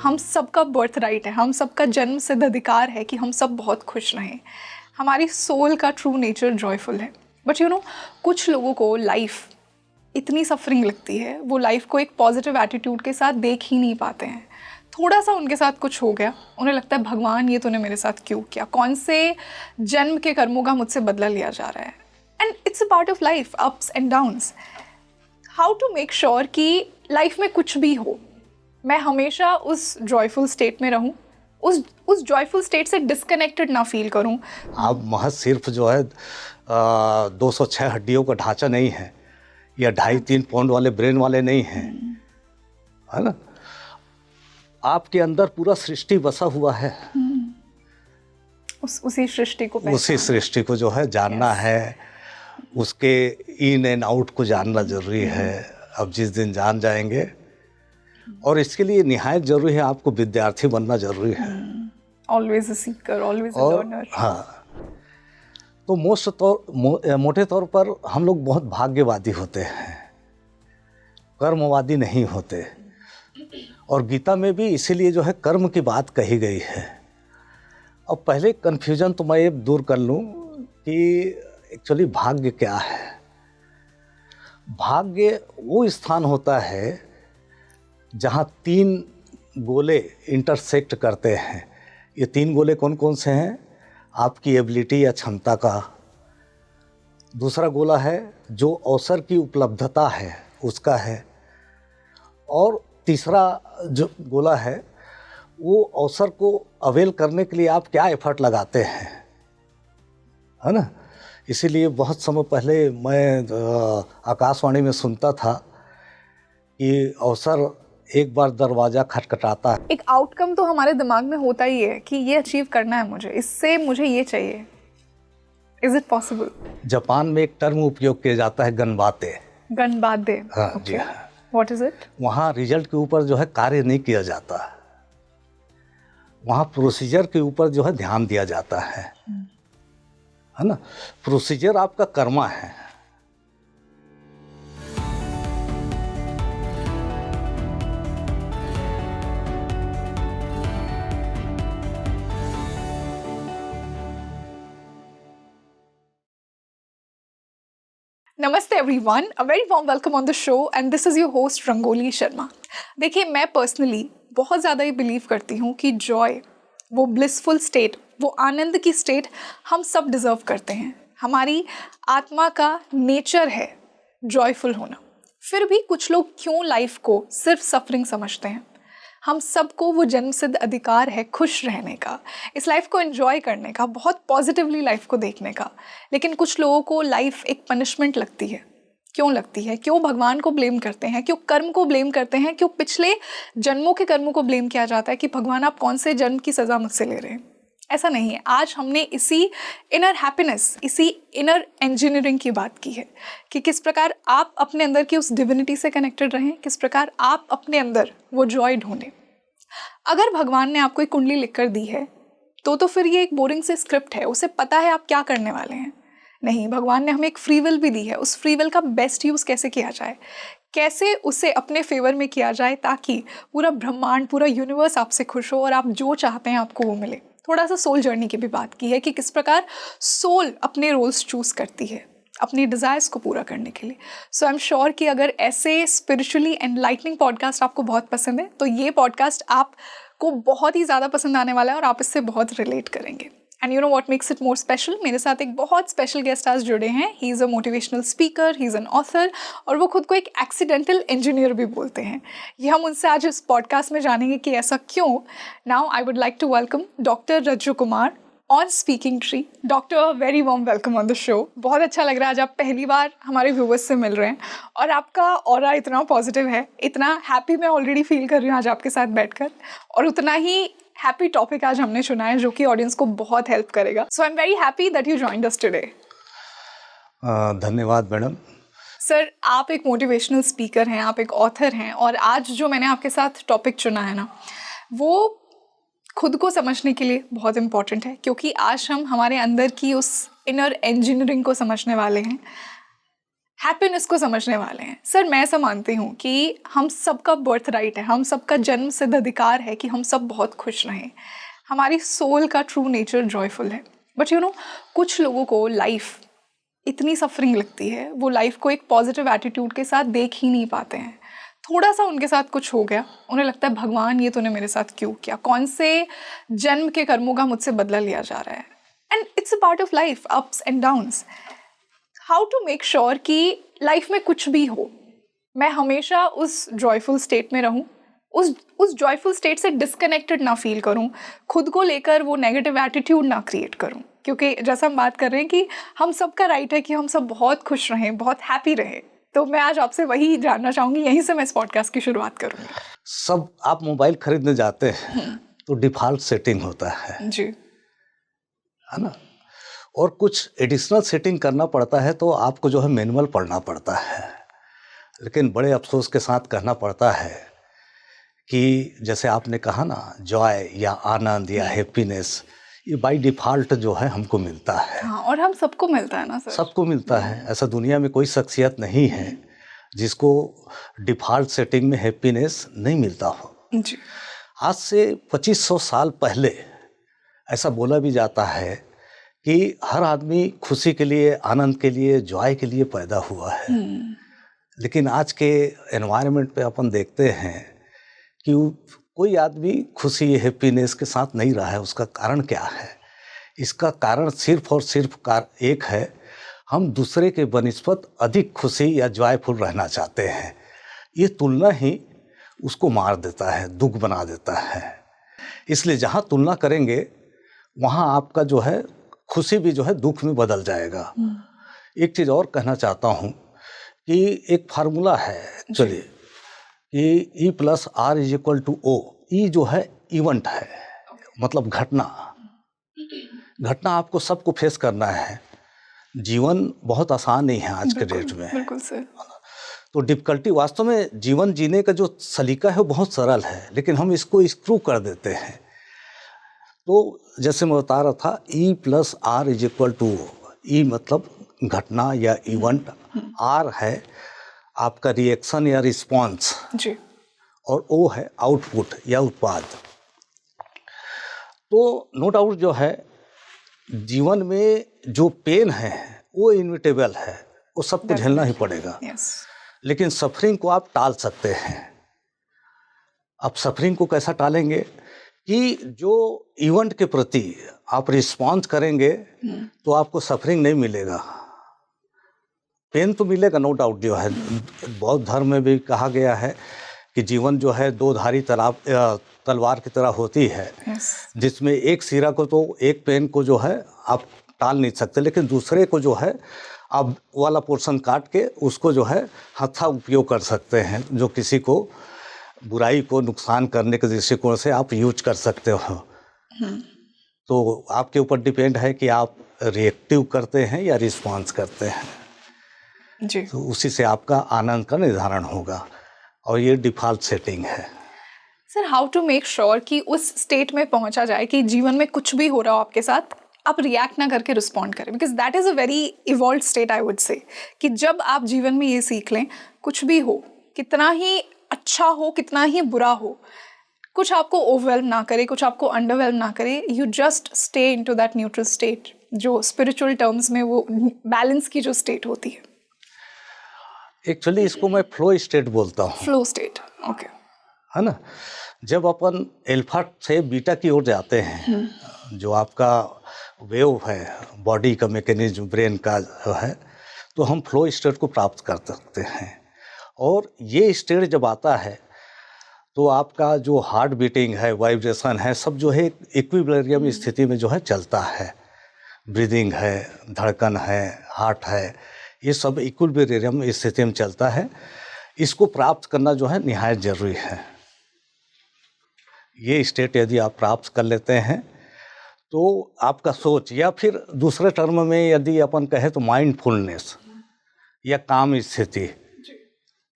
हम सबका birth right है, हम सबका जन्म सिद्ध अधिकार है कि हम सब बहुत खुश रहें। हमारी सोल का ट्रू नेचर जॉयफुल है। बट कुछ लोगों को लाइफ इतनी सफरिंग लगती है, वो लाइफ को एक पॉजिटिव एटीट्यूड के साथ देख ही नहीं पाते हैं। थोड़ा सा उनके साथ कुछ हो गया, उन्हें लगता है भगवान ये तूने मेरे साथ क्यों किया, कौन से जन्म के कर्मों का मुझसे बदला लिया जा रहा है। And it's a part of life, ups and downs. How to make sure कि लाइफ में कुछ भी हो, मैं हमेशा उस जॉयफुल स्टेट में रहूं, उस जॉयफुल स्टेट से डिस्कनेक्टेड ना फील करूं। आप महज सिर्फ जो है 206 हड्डियों का ढांचा नहीं है, या 2.5-3 पाउंड वाले ब्रेन वाले नहीं हैं, है ना। आपके अंदर पूरा सृष्टि बसा हुआ है। उसी सृष्टि को जो है जानना है, उसके इन एंड आउट को जानना जरूरी है। अब जिस दिन जान जाएंगे, और इसके लिए निहायत जरूरी है, आपको विद्यार्थी बनना जरूरी है। Always a Sikar, always a learner. हाँ, तो मोटे तौर पर हम लोग बहुत भाग्यवादी होते हैं, कर्मवादी नहीं होते। और गीता में भी इसीलिए जो है कर्म की बात कही गई है। अब पहले कन्फ्यूजन तो मैं ये दूर कर लूँ कि एक्चुअली भाग्य क्या है। भाग्य वो स्थान होता है जहाँ 3 गोले इंटरसेक्ट करते हैं। ये 3 गोले कौन कौन से हैं? आपकी एबिलिटी या क्षमता का, दूसरा गोला है जो अवसर की उपलब्धता है उसका है, और तीसरा जो गोला है वो अवसर को अवेल करने के लिए आप क्या एफर्ट लगाते हैं, है ना। इसीलिए बहुत समय पहले मैं आकाशवाणी में सुनता था कि अवसर एक बार दरवाज़ा खटखटाता है। एक आउटकम तो हमारे दिमाग में होता ही है कि ये अचीव करना है मुझे, इससे मुझे ये चाहिए। Is it possible? जापान में एक टर्म उपयोग किया जाता है, गनबाते। गनबाते? हाँ जी हाँ। What is it? वहाँ रिजल्ट के ऊपर जो है कार्य नहीं किया जाता, वहाँ प्रोसीजर के ऊपर जो है ध्यान दिया जाता है ना। प्रोसीजर आपका कर्मा है। नमस्ते everyone, a very warm welcome on the show and this is your host Rangoli Sharma. देखिए, मैं पर्सनली बहुत ज़्यादा ये बिलीव करती हूँ कि जॉय, वो ब्लिसफुल स्टेट, वो आनंद की स्टेट हम सब डिज़र्व करते हैं। हमारी आत्मा का नेचर है जॉयफुल होना। फिर भी कुछ लोग क्यों लाइफ को सिर्फ सफरिंग समझते हैं? हम सबको वो जन्मसिद्ध अधिकार है खुश रहने का, इस लाइफ को एंजॉय करने का, बहुत पॉजिटिवली लाइफ को देखने का। लेकिन कुछ लोगों को लाइफ एक पनिशमेंट लगती है। क्यों लगती है? क्यों भगवान को ब्लेम करते हैं? क्यों कर्म को ब्लेम करते हैं? क्यों पिछले जन्मों के कर्मों को ब्लेम किया जाता है कि भगवान आप कौन से जन्म की सज़ा मुझसे ले रहे हैं? ऐसा नहीं है। आज हमने इसी इनर हैप्पीनेस, इसी इनर इंजीनियरिंग की बात की है कि किस प्रकार आप अपने अंदर की उस डिविनिटी से कनेक्टेड रहें, किस प्रकार आप अपने अंदर वो जॉय ढूंढें। अगर भगवान ने आपको एक कुंडली लिख कर दी है तो फिर ये एक बोरिंग से स्क्रिप्ट है, उसे पता है आप क्या करने वाले हैं। नहीं, भगवान ने हमें एक फ्री विल भी दी है। उस फ्री विल का बेस्ट यूज़ कैसे किया जाए, कैसे उसे अपने फेवर में किया जाए ताकि पूरा ब्रह्मांड, पूरा यूनिवर्स आपसे खुश हो और आप जो चाहते हैं आपको वो मिले। थोड़ा सा सोल जर्नी की भी बात की है कि किस प्रकार सोल अपने रोल्स चूज़ करती है अपनी डिज़ायर्स को पूरा करने के लिए। सो आई एम श्योर कि अगर ऐसे स्पिरिचुअली एनलाइटनिंग पॉडकास्ट आपको बहुत पसंद है तो ये पॉडकास्ट आपको बहुत ही ज़्यादा पसंद आने वाला है और आप इससे बहुत रिलेट करेंगे। And you know what makes it more special, मेरे साथ एक बहुत स्पेशल गेस्ट आज जुड़े हैं। He is a motivational speaker, he is an author, और वो खुद को एक एक्सीडेंटल इंजीनियर भी बोलते हैं। ये हम उनसे आज इस पॉडकास्ट में जानेंगे कि ऐसा क्यों। Now I would like to welcome doctor Rajju Kumar on speaking tree. Doctor, very warm welcome on the show. बहुत अच्छा लग रहा है आज आप पहली बार हमारे व्यूवर्स से मिल रहे हैं और आपका ऑरा इतना पॉजिटिव है, इतना हैप्पी मैं ऑलरेडी फील कर रही हूँ आज आपके साथ बैठकर, और उतना ही हैप्पी टॉपिक आज हमने चुना है जो कि ऑडियंस को बहुत हेल्प करेगा। So I am very happy that you joined us today. धन्यवाद मैडम। सर, आप एक मोटिवेशनल स्पीकर हैं, आप एक ऑथर हैं, और आज जो मैंने आपके साथ टॉपिक चुना है ना, वो खुद को समझने के लिए बहुत इम्पॉर्टेंट है, क्योंकि आज हम हमारे अंदर की उस इनर इंजीनियरिंग को समझने वाले हैं। हैप्पीनेस को समझने वाले हैं। सर मैं ऐसा मानती हूँ कि हम सबका बर्थ राइट है, हम सबका जन्म सिद्ध अधिकार है कि हम सब बहुत खुश रहें। हमारी सोल का ट्रू नेचर जॉयफुल है। बट यू नो कुछ लोगों को लाइफ इतनी सफरिंग लगती है, वो लाइफ को एक पॉजिटिव एटीट्यूड के साथ देख ही नहीं पाते हैं। थोड़ा सा उनके साथ कुछ हो गया, उन्हें लगता है भगवान ये तूने मेरे साथ क्यों किया, कौन से जन्म के कर्मों का मुझसे बदला लिया जा रहा है। And it's a part of life, ups and downs. How to make sure कि लाइफ में कुछ भी हो मैं हमेशा उस जॉयफुल स्टेट में रहूं, उस जॉयफुल स्टेट से डिस्कनेक्टेड ना फील करूं, खुद को लेकर वो नेगेटिव एटीट्यूड ना क्रिएट करूं। क्योंकि जैसा हम बात कर रहे हैं कि हम सबका राइट है कि हम सब बहुत खुश रहें, बहुत हैप्पी रहें। तो मैं आज आपसे वही जानना चाहूँगी, यहीं से मैं इस पॉडकास्ट की शुरुआत करूँगी। सब आप मोबाइल खरीदने जाते हैं तो डिफ़ॉल्ट सेटिंग होता है जी, है ना, और कुछ एडिशनल सेटिंग करना पड़ता है तो आपको जो है मैनुअल पढ़ना पड़ता है। लेकिन बड़े अफसोस के साथ कहना पड़ता है कि जैसे आपने कहा ना, जॉय या आनंद या हैप्पीनेस ये बाय डिफ़ॉल्ट जो है हमको मिलता है। हाँ, और हम सबको मिलता है ना सर। सबको मिलता है। ऐसा दुनिया में कोई शख्सियत नहीं है जिसको डिफ़ॉल्ट सेटिंग में हैप्पीनेस नहीं मिलता हो। जी, आज से 2500 साल पहले ऐसा बोला भी जाता है कि हर आदमी खुशी के लिए, आनंद के लिए, जॉय के लिए पैदा हुआ है। लेकिन आज के एनवायरनमेंट पे अपन देखते हैं कि कोई आदमी खुशी, हैप्पीनेस के साथ नहीं रहा है। उसका कारण क्या है? इसका कारण सिर्फ और सिर्फ एक है, हम दूसरे के बनिस्बत अधिक खुशी या जॉयफुल रहना चाहते हैं। ये तुलना ही उसको मार देता है, दुख बना देता है। इसलिए जहाँ तुलना करेंगे वहाँ आपका जो है खुशी भी जो है दुख में बदल जाएगा। एक चीज़ और कहना चाहता हूँ कि एक फार्मूला है एक्चुअली कि E+R=O। ई जो है इवेंट है, मतलब घटना। घटना आपको सबको फेस करना है। जीवन बहुत आसान नहीं है आज के डेट में। बिल्कुल सर। तो डिफ़िकल्टी, वास्तव में जीवन जीने का जो सलीका है वो बहुत सरल है, लेकिन हम इसको स्क्रू कर देते हैं। तो जैसे मैं बता रहा था, E+R=O। ई मतलब घटना या इवेंट, आर है आपका रिएक्शन या रिस्पॉन्स जी, और ओ है आउटपुट या उत्पाद। तो नो डाउट जो है जीवन में जो पेन है वो इनविटेबल है, वो सबको झेलना ही पड़ेगा। यस। लेकिन सफरिंग को आप टाल सकते हैं। आप सफरिंग को कैसा टालेंगे कि जो इवेंट के प्रति आप रिस्पॉन्स करेंगे तो आपको सफरिंग नहीं मिलेगा। पेन तो मिलेगा नो डाउट जो है। बौद्ध धर्म में भी कहा गया है कि जीवन जो है दो धारी तलवार की तरह होती है, जिसमें एक सिरा को तो एक पेन को जो है आप टाल नहीं सकते, लेकिन दूसरे को जो है आप वाला पोर्शन काट के उसको जो है हथा उपयोग कर सकते हैं, जो किसी को बुराई को नुकसान करने के दृष्टिकोण से आप यूज कर सकते हो। तो आपके ऊपर डिपेंड है कि आप रिएक्टिव करते हैं या रिस्पॉन्स करते हैं जी। तो उसी से आपका आनंद का निर्धारण होगा, और ये डिफ़ॉल्ट सेटिंग है। Sir how to make sure कि उस स्टेट में पहुंचा जाए कि जीवन में कुछ भी हो रहा हो आपके साथ, आप रिएक्ट ना करके रिस्पॉन्ड करें, because that is a very evolve state I would say, कि जब आप जीवन में ये सीख लें कुछ भी हो, कितना ही अच्छा हो, कितना ही बुरा हो, कुछ आपको ओवरवेल्म ना करे, कुछ आपको अंडरवेल्म ना करे, you just stay into that neutral state, जो स्पिरिचुअल टर्म्स में वो बैलेंस की जो स्टेट होती है। एक्चुअली इसको मैं फ्लो स्टेट बोलता हूँ। Flow state, okay. है ना, जब अपन अल्फा से बीटा की ओर जाते हैं, जो आपका वेव है बॉडी का मैकेनिज्म, ब्रेन का जो है, तो हम फ्लो स्टेट को प्राप्त कर सकते हैं। और ये स्टेट जब आता है तो आपका जो हार्ट बीटिंग है, वाइब्रेशन है, सब जो है इक्विलिब्रियम स्थिति में जो है चलता है। ब्रीदिंग है, धड़कन है, हार्ट है, ये सब इक्विलिब्रियम स्थिति में चलता है। इसको प्राप्त करना जो है निहायत ज़रूरी है। ये स्टेट यदि आप प्राप्त कर लेते हैं तो आपका सोच, या फिर दूसरे टर्म में यदि अपन कहें तो माइंडफुलनेस या काम स्थिति,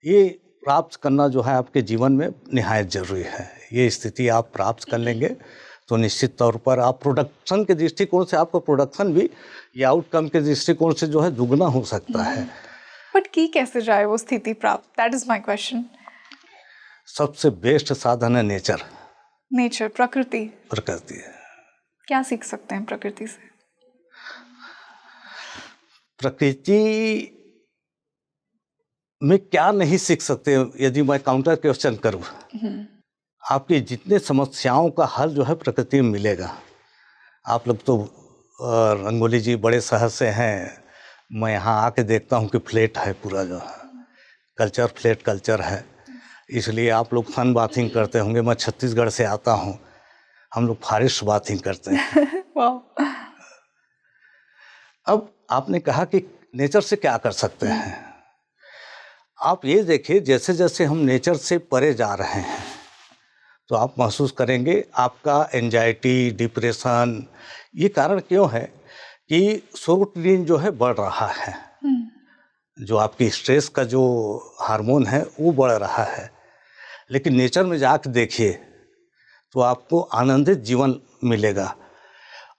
ये प्राप्त करना जो है आपके जीवन में निहायत ज़रूरी है। ये स्थिति आप प्राप्त कर लेंगे तो निश्चित तौर पर आप प्रोडक्शन के दृष्टिकोण से, आपका प्रोडक्शन भी या आउटकम के दृष्टिकोण से जो है दुगना हो सकता है। बट की कैसे जाए वो स्थिति प्राप्त, दैट इज माय क्वेश्चन। सबसे बेस्ट साधन है नेचर, नेचर, प्रकृति। प्रकृति है। क्या सीख सकते हैं प्रकृति से? प्रकृति में क्या नहीं सीख सकते, यदि मैं काउंटर क्वेश्चन करूं, आपकी जितने समस्याओं का हल जो है प्रकृति में मिलेगा। आप लोग तो रंगोली जी बड़े शहर से हैं, मैं यहाँ आके देखता हूँ कि फ्लैट है पूरा, जो है कल्चर, फ्लैट कल्चर है, इसलिए आप लोग सन बाथिंग करते होंगे। मैं छत्तीसगढ़ से आता हूँ, हम लोग फॉरेस्ट बाथिंग करते हैं। वाह। अब आपने कहा कि नेचर से क्या कर सकते हैं, आप ये देखिए जैसे जैसे हम नेचर से परे जा रहे हैं तो आप महसूस करेंगे आपका एंजाइटी, डिप्रेशन, ये कारण क्यों है कि सेरोटोनिन जो है बढ़ रहा है, जो आपकी स्ट्रेस का जो हार्मोन है वो बढ़ रहा है। लेकिन नेचर में जाके देखिए तो आपको आनंदित जीवन मिलेगा।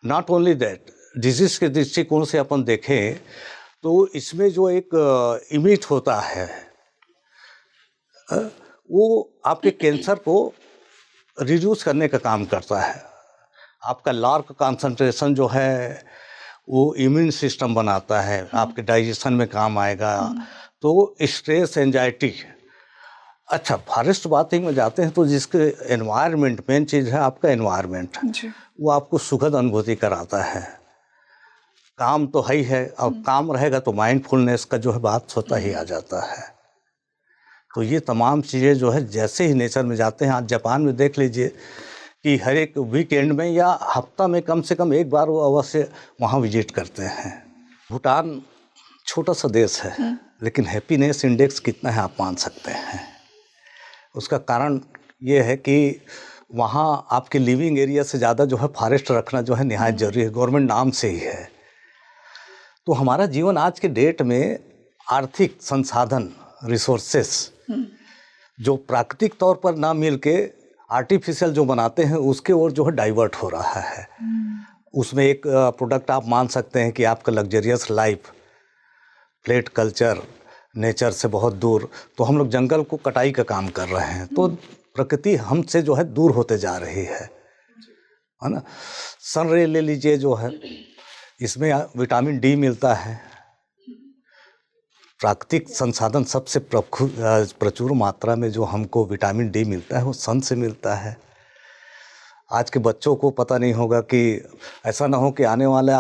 नॉट ओनली दैट, डिजीज के दृष्टिकोण से अपन देखें तो इसमें जो एक इमिट होता है वो आपके कैंसर को रिड्यूस करने का काम करता है। आपका लार्क कंसंट्रेशन जो है वो इम्यून सिस्टम बनाता है, आपके डाइजेशन में काम आएगा। तो स्ट्रेस, एंजाइटी, अच्छा फॉरेस्ट बाथिंग में जाते हैं तो जिसके एनवायरनमेंट, मेन चीज़ है आपका एनवायरनमेंट, वो आपको सुखद अनुभूति कराता है। काम तो है ही है, और काम रहेगा तो माइंडफुलनेस का जो है बात होता ही आ जाता है। तो ये तमाम चीज़ें जो है जैसे ही नेचर में जाते हैं, आज जापान में देख लीजिए कि हर एक वीकेंड में या हफ्ता में कम से कम एक बार वो अवश्य वहाँ विजिट करते हैं। भूटान छोटा सा देश है, लेकिन हैप्पीनेस इंडेक्स कितना है आप मान सकते हैं। उसका कारण ये है कि वहाँ आपके लिविंग एरिया से ज़्यादा जो है फॉरेस्ट रखना जो है निहायत जरूरी है, गवर्नमेंट नाम से ही है। तो हमारा जीवन आज के डेट में आर्थिक संसाधन, रिसोर्सेस जो प्राकृतिक तौर पर ना मिल के आर्टिफिशियल जो बनाते हैं उसके ओर जो है डाइवर्ट हो रहा है। उसमें एक प्रोडक्ट आप मान सकते हैं कि आपका luxurious life, flat culture, nature से बहुत दूर, तो हम लोग जंगल को कटाई का काम कर रहे हैं, तो प्रकृति हमसे जो है दूर होते जा रही है ना। सन रे ले लीजिए जो है, इसमें विटामिन डी मिलता है। प्राकृतिक संसाधन सबसे प्रचुर मात्रा में जो हमको विटामिन डी मिलता है वो सन से मिलता है। आज के बच्चों को पता नहीं होगा कि ऐसा ना हो कि आने वाला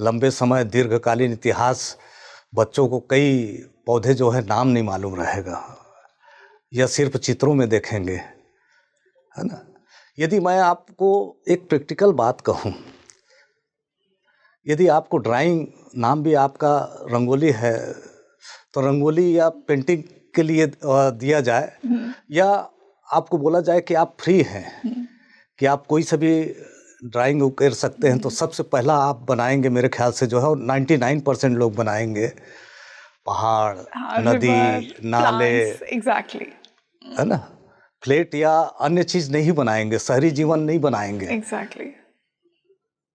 लंबे समय, दीर्घकालीन इतिहास, बच्चों को कई पौधे जो है नाम नहीं मालूम रहेगा या सिर्फ चित्रों में देखेंगे, है ना। यदि मैं आपको एक प्रैक्टिकल बात कहूँ, यदि आपको ड्राइंग नाम भी आपका रंगोली है तो रंगोली या पेंटिंग के लिए दिया जाए, या आपको बोला जाए कि आप फ्री हैं कि आप कोई सा भी ड्राइंग कर सकते हैं, तो सबसे पहला आप बनाएंगे मेरे ख्याल से जो है 99% लोग बनाएंगे पहाड़, नदी, नाले, एग्जैक्टली, है ना। फ्लैट या अन्य चीज नहीं बनाएंगे, शहरी जीवन नहीं बनाएंगे, एग्जैक्टली,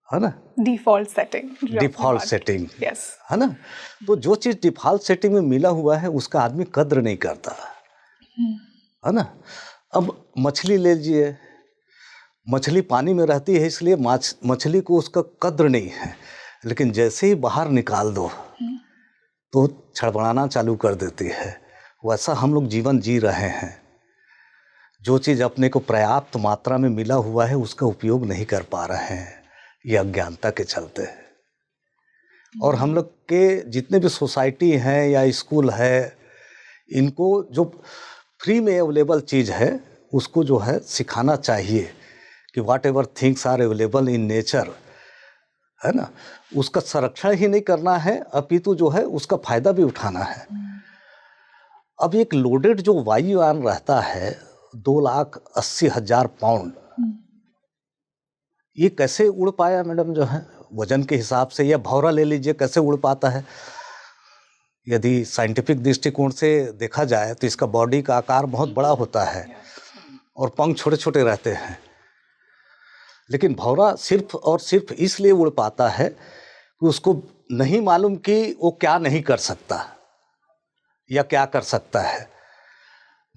है ना। Default setting, default setting, yes, है ना। तो जो चीज डिफॉल्ट सेटिंग में मिला हुआ है उसका आदमी कद्र नहीं करता, है ना। अब मछली ले लीजिए, मछली पानी में रहती है इसलिए मछली को उसका कद्र नहीं है, लेकिन जैसे ही बाहर निकाल दो तो छड़बड़ाना चालू कर देती है। वैसा हम लोग जीवन जी रहे हैं। जो चीज़ अपने को पर्याप्त मात्रा में मिला हुआ है उसका उपयोग नहीं कर पा रहे हैं, ये अज्ञानता के चलते। और हम लोग के जितने भी सोसाइटी हैं या स्कूल है, इनको जो फ्री में अवेलेबल चीज़ है उसको जो है सिखाना चाहिए कि whatever things are available in nature, है ना, उसका संरक्षण ही नहीं करना है, अपितु जो है उसका फायदा भी उठाना है। अब एक लोडेड जो वायुयान रहता है 2,80,000 पाउंड, ये कैसे उड़ पाया मैडम जो है वजन के हिसाब से? या भौरा ले लीजिए, कैसे उड़ पाता है? यदि साइंटिफिक दृष्टिकोण से देखा जाए तो इसका बॉडी का आकार बहुत बड़ा होता है और पंख छोटे छोटे रहते हैं, लेकिन भौरा सिर्फ और सिर्फ इसलिए उड़ पाता है कि उसको नहीं मालूम कि वो क्या नहीं कर सकता। या क्या कर सकता है।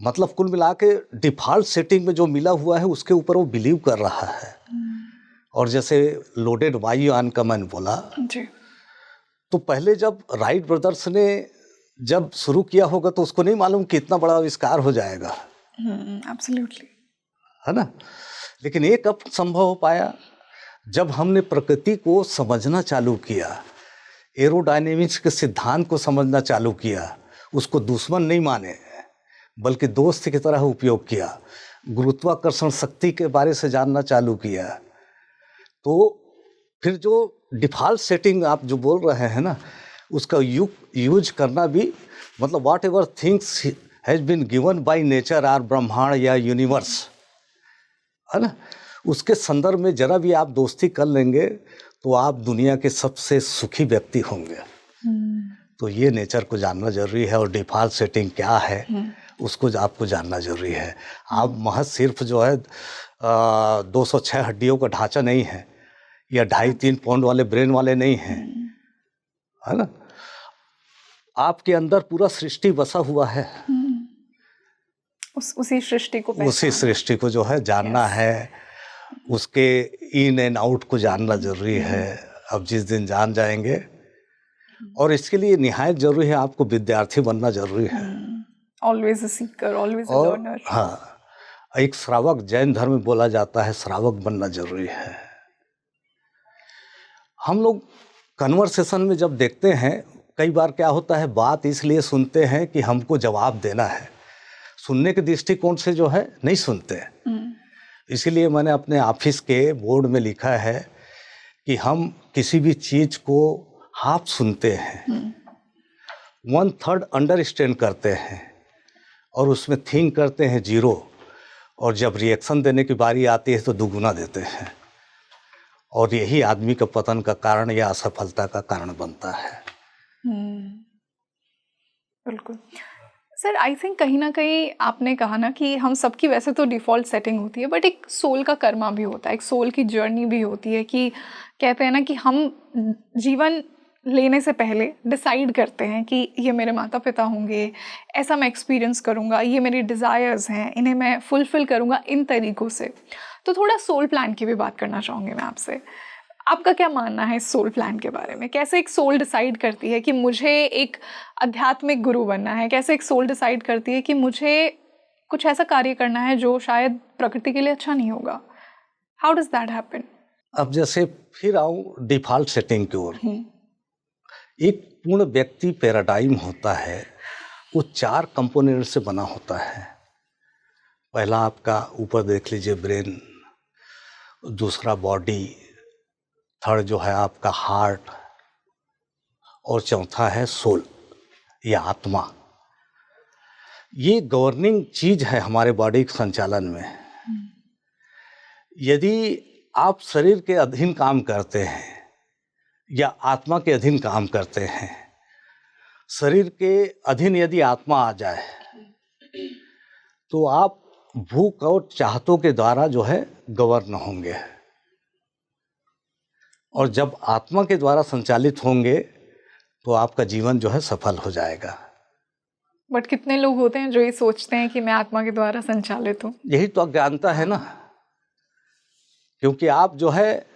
मतलब कुल मिला के डिफ़ॉल्ट सेटिंग में जो मिला हुआ है उसके ऊपर वो बिलीव कर रहा है। और जैसे लोडेड वाई अनकमन बोला, जी। तो पहले जब राइट ब्रदर्स ने जब शुरू किया होगा तो उसको नहीं मालूम कि इतना बड़ा आविष्कार हो जाएगा, एब्सोल्युटली। है ना। लेकिन ये कब संभव हो पाया, जब हमने प्रकृति को समझना चालू किया, एरोडायनेमिक्स के सिद्धांत को समझना चालू किया, उसको दुश्मन नहीं माने बल्कि दोस्त की तरह उपयोग किया, गुरुत्वाकर्षण शक्ति के बारे से जानना चालू किया, तो फिर जो डिफ़ॉल्ट सेटिंग आप जो बोल रहे हैं ना, उसका यूज करना भी, मतलब whatever things has been given by nature or ब्रह्मांड या यूनिवर्स, है ना, उसके संदर्भ में जरा भी आप दोस्ती कर लेंगे तो आप दुनिया के सबसे सुखी व्यक्ति होंगे। तो ये नेचर को जानना जरूरी है और डिफ़ॉल्ट सेटिंग क्या है उसको आपको जानना जरूरी है। आप महज सिर्फ जो है 206 हड्डियों का ढांचा नहीं है या 2.5-3 पाउंड वाले ब्रेन वाले नहीं हैं, है ना। आपके अंदर पूरा सृष्टि बसा हुआ है। उसी सृष्टि को उसी सृष्टि को जो है जानना है, उसके इन एंड आउट को जानना जरूरी है। अब जिस दिन जान जाएंगे, और इसके लिए निहायत जरूरी है आपको विद्यार्थी बनना जरूरी है। Always a Sikar, always a learner. हाँ, एक श्रावक, जैन धर्म में बोला जाता है श्रावक बनना जरूरी है। हम लोग कन्वर्सेशन में जब देखते हैं, कई बार क्या होता है, बात इसलिए सुनते हैं कि हमको जवाब देना है, सुनने के दृष्टिकोण से जो है नहीं सुनते। इसीलिए मैंने अपने ऑफिस के बोर्ड में लिखा है कि हम किसी भी चीज़ को हाफ सुनते हैं, 1/3 अंडरस्टैंड करते हैं और उसमें थिंक करते हैं 0, और जब रिएक्शन देने की बारी आती है तो दुगुना देते हैं, और यही आदमी का पतन का कारण या असफलता का कारण बनता है। बिल्कुल सर, आई थिंक कहीं ना कहीं आपने कहा ना कि हम सबकी वैसे तो डिफ़ॉल्ट सेटिंग होती है, बट एक सोल का कर्मा भी होता है, एक सोल की जर्नी भी होती है, कि कहते हैं ना कि हम जीवन लेने से पहले डिसाइड करते हैं कि ये मेरे माता पिता होंगे, ऐसा मैं एक्सपीरियंस करूँगा, ये मेरी डिज़ायर्स हैं, इन्हें मैं फुलफ़िल करूँगा इन तरीक़ों से। तो थोड़ा सोल प्लान की भी बात करना चाहूँगी मैं आपसे। आपका क्या मानना है इस सोल प्लान के बारे में? कैसे एक सोल डिसाइड करती है कि मुझे एक आध्यात्मिक गुरु बनना है? कैसे एक सोल डिसाइड करती है कि मुझे कुछ ऐसा कार्य करना है जो शायद प्रकृति के लिए अच्छा नहीं होगा? How does that happen? अब जैसे फिर आऊँ डिफ़ॉल्ट सेटिंग की ओर। एक पूर्ण व्यक्ति पैराडाइम होता है, वो 4 कंपोनेंट से बना होता है। पहला आपका ऊपर देख लीजिए ब्रेन, दूसरा बॉडी, थर्ड जो है आपका हार्ट, और चौथा है सोल या आत्मा। ये गवर्निंग चीज है हमारे बॉडी के संचालन में। यदि आप शरीर के अधीन काम करते हैं या आत्मा के अधीन काम करते हैं, शरीर के अधीन यदि आत्मा आ जाए तो आप भूख और चाहतों के द्वारा जो है गवर्न होंगे, और जब आत्मा के द्वारा संचालित होंगे तो आपका जीवन जो है सफल हो जाएगा। बट कितने लोग होते हैं जो ये सोचते हैं कि मैं आत्मा के द्वारा संचालित हूँ? यही तो अज्ञानता है ना, क्योंकि आप जो है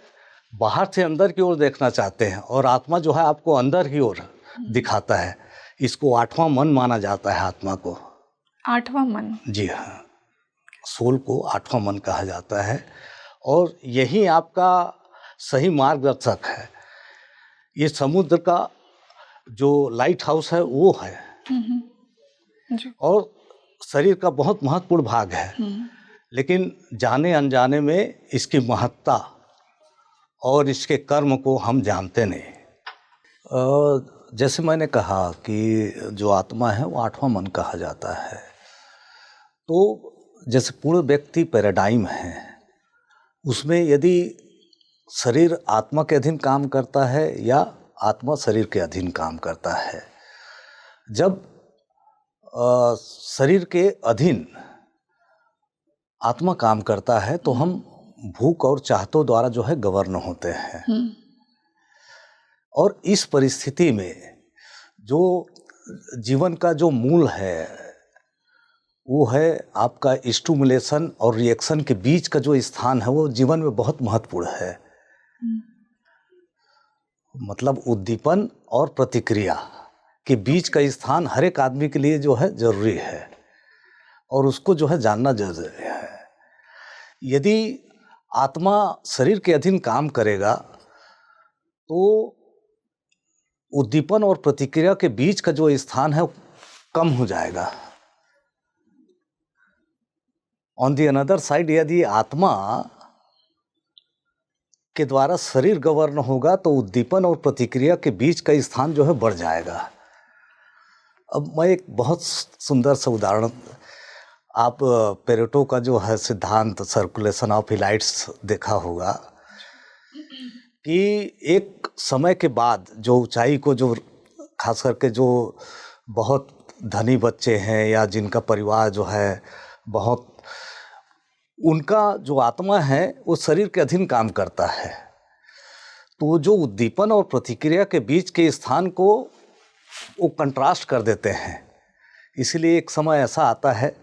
बाहर से अंदर की ओर देखना चाहते हैं और आत्मा जो है आपको अंदर की ओर दिखाता है। इसको 8वां मन माना जाता है आत्मा को। 8वां मन? जी हाँ, सोल को 8वां मन कहा जाता है, और यही आपका सही मार्गदर्शक है। ये समुद्र का जो लाइट हाउस है वो है, और शरीर का बहुत महत्वपूर्ण भाग है, लेकिन जाने अनजाने में इसकी महत्ता और इसके कर्म को हम जानते नहीं। जैसे मैंने कहा कि जो आत्मा है वो 8वां मन कहा जाता है। तो जैसे पूर्ण व्यक्ति पैराडाइम है, उसमें यदि शरीर आत्मा के अधीन काम करता है या आत्मा शरीर के अधीन काम करता है, जब शरीर के अधीन आत्मा काम करता है तो हम भूख और चाहतों द्वारा जो है गवर्न होते हैं। और इस परिस्थिति में जो जीवन का जो मूल है वो है आपका स्टिमुलेशन और रिएक्शन के बीच का जो स्थान है वो जीवन में बहुत महत्वपूर्ण है। मतलब उद्दीपन और प्रतिक्रिया के बीच का स्थान हर एक आदमी के लिए जो है जरूरी है और उसको जो है जानना जरूरी है। यदि आत्मा शरीर के अधीन काम करेगा तो उद्दीपन और प्रतिक्रिया के बीच का जो स्थान है वो कम हो जाएगा। ऑन दी अनदर साइड यदि आत्मा के द्वारा शरीर गवर्न होगा तो उद्दीपन और प्रतिक्रिया के बीच का स्थान जो है बढ़ जाएगा। अब मैं एक बहुत सुंदर सा उदाहरण, आप पेरेटो का जो है सिद्धांत सर्कुलेशन ऑफ इलाइट्स देखा होगा कि एक समय के बाद जो ऊंचाई को जो खास करके जो बहुत धनी बच्चे हैं या जिनका परिवार जो है बहुत, उनका जो आत्मा है वो शरीर के अधीन काम करता है, तो जो उद्दीपन और प्रतिक्रिया के बीच के स्थान को वो कंट्रास्ट कर देते हैं। इसलिए एक समय ऐसा आता है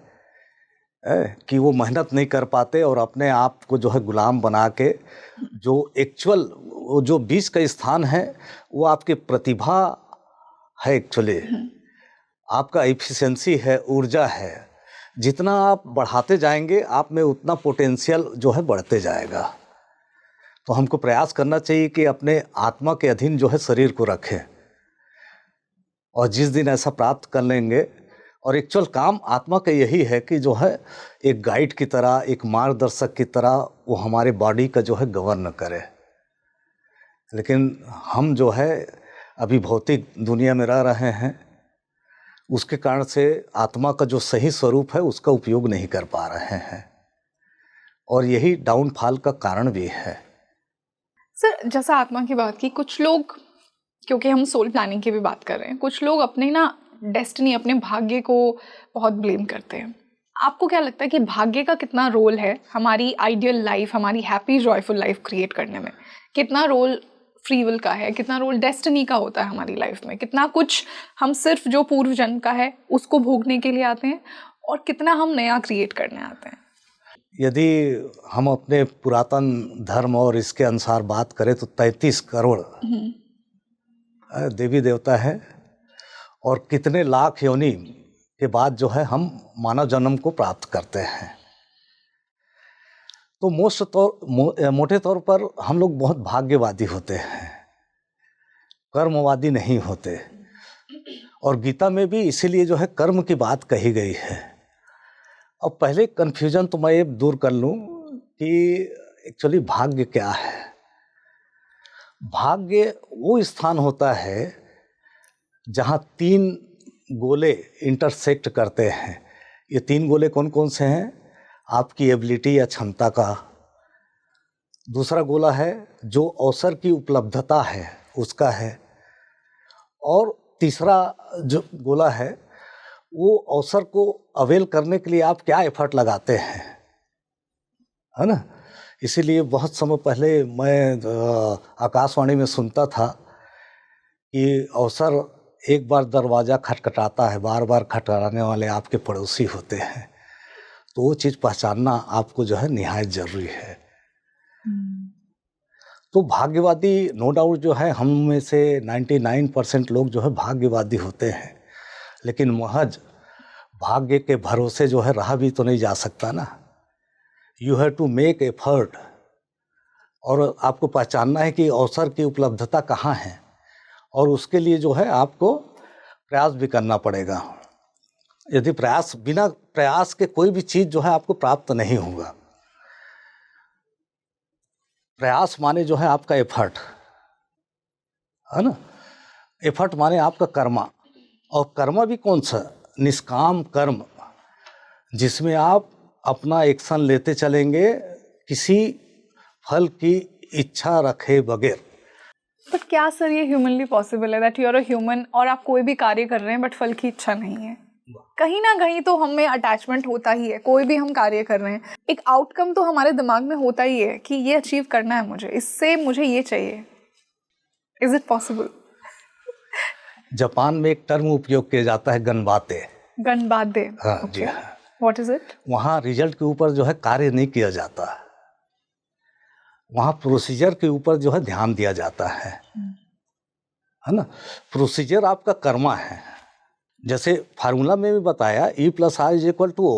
कि वो मेहनत नहीं कर पाते और अपने आप को जो है गुलाम बना के जो एक्चुअल वो जो बीच का स्थान है वो आपकी प्रतिभा है, एक्चुअली आपका एफिशिएंसी है, ऊर्जा है, जितना आप बढ़ाते जाएंगे आप में उतना पोटेंशियल जो है बढ़ते जाएगा। तो हमको प्रयास करना चाहिए कि अपने आत्मा के अधीन जो है शरीर को रखें, और जिस दिन ऐसा प्राप्त कर लेंगे, और एक्चुअल काम आत्मा का यही है कि जो है एक गाइड की तरह, एक मार्गदर्शक की तरह वो हमारे बॉडी का जो है गवर्न करे। लेकिन हम जो है अभी भौतिक दुनिया में रह रहे हैं, उसके कारण से आत्मा का जो सही स्वरूप है उसका उपयोग नहीं कर पा रहे हैं, और यही डाउनफॉल का कारण भी है। सर, जैसा आत्मा की बात की, कुछ लोग, क्योंकि हम सोल प्लानिंग की भी बात कर रहे हैं, कुछ लोग अपने ना डेस्टिनी, अपने भाग्य को बहुत ब्लेम करते हैं। आपको क्या लगता है कि भाग्य का कितना रोल है हमारी आइडियल लाइफ, हमारी हैप्पी जॉयफुल लाइफ क्रिएट करने में? कितना रोल फ्री विल का है, कितना रोल डेस्टिनी का होता है हमारी लाइफ में? कितना कुछ हम सिर्फ जो पूर्व जन्म का है उसको भोगने के लिए आते हैं, और कितना हम नया क्रिएट करने आते हैं? यदि हम अपने पुरातन धर्म और इसके अनुसार बात करें तो 33 करोड़ देवी देवता है, और कितने लाख योनि के बाद जो है हम मानव जन्म को प्राप्त करते हैं। तो मोटे तौर पर हम लोग बहुत भाग्यवादी होते हैं, कर्मवादी नहीं होते। और गीता में भी इसीलिए जो है कर्म की बात कही गई है। अब पहले कन्फ्यूजन तो मैं ये दूर कर लूँ कि एक्चुअली भाग्य क्या है। भाग्य वो स्थान होता है जहाँ 3 गोले इंटरसेक्ट करते हैं। ये 3 गोले कौन कौन से हैं? आपकी एबिलिटी या क्षमता का, दूसरा गोला है जो अवसर की उपलब्धता है उसका है, और तीसरा जो गोला है वो अवसर को अवेल करने के लिए आप क्या एफर्ट लगाते हैं, है ना। इसीलिए बहुत समय पहले मैं आकाशवाणी में सुनता था कि अवसर एक बार दरवाज़ा खटखटाता है, बार बार खटखटाने वाले आपके पड़ोसी होते हैं। तो वो चीज़ पहचानना आपको जो है निहायत ज़रूरी है। तो भाग्यवादी नो डाउट जो है हम में से 99% लोग जो है भाग्यवादी होते हैं, लेकिन महज भाग्य के भरोसे जो है रहा भी तो नहीं जा सकता ना। You have to make effort, और आपको पहचानना है कि अवसर की उपलब्धता कहाँ है, और उसके लिए जो है आपको प्रयास भी करना पड़ेगा। यदि बिना प्रयास के कोई भी चीज़ जो है आपको प्राप्त नहीं होगा। प्रयास माने जो है आपका एफर्ट, है ना। एफर्ट माने आपका कर्मा, और कर्मा भी कौन सा? निष्काम कर्म, जिसमें आप अपना एक्शन लेते चलेंगे किसी फल की इच्छा रखे बगैर। बट क्या सर ये ह्यूमनली पॉसिबल है that you are a human और आप कोई भी कार्य कर रहे हैं बट फल की इच्छा नहीं है? कहीं ना कहीं तो हमें अटैचमेंट होता ही है। कोई भी हम कार्य कर रहे हैं, एक आउटकम तो हमारे दिमाग में होता ही है कि ये अचीव करना है मुझे, इससे मुझे ये चाहिए। Is it possible? जापान में एक टर्म उपयोग किया जाता है गनबाते। गनबाते। हाँ जी हाँ। What is it? वहाँ रिजल्ट के ऊपर जो है कार्य नहीं किया जाता, वहाँ प्रोसीजर के ऊपर जो है ध्यान दिया जाता है ना। प्रोसीजर आपका कर्मा है। जैसे फार्मूला में भी बताया E+R=O।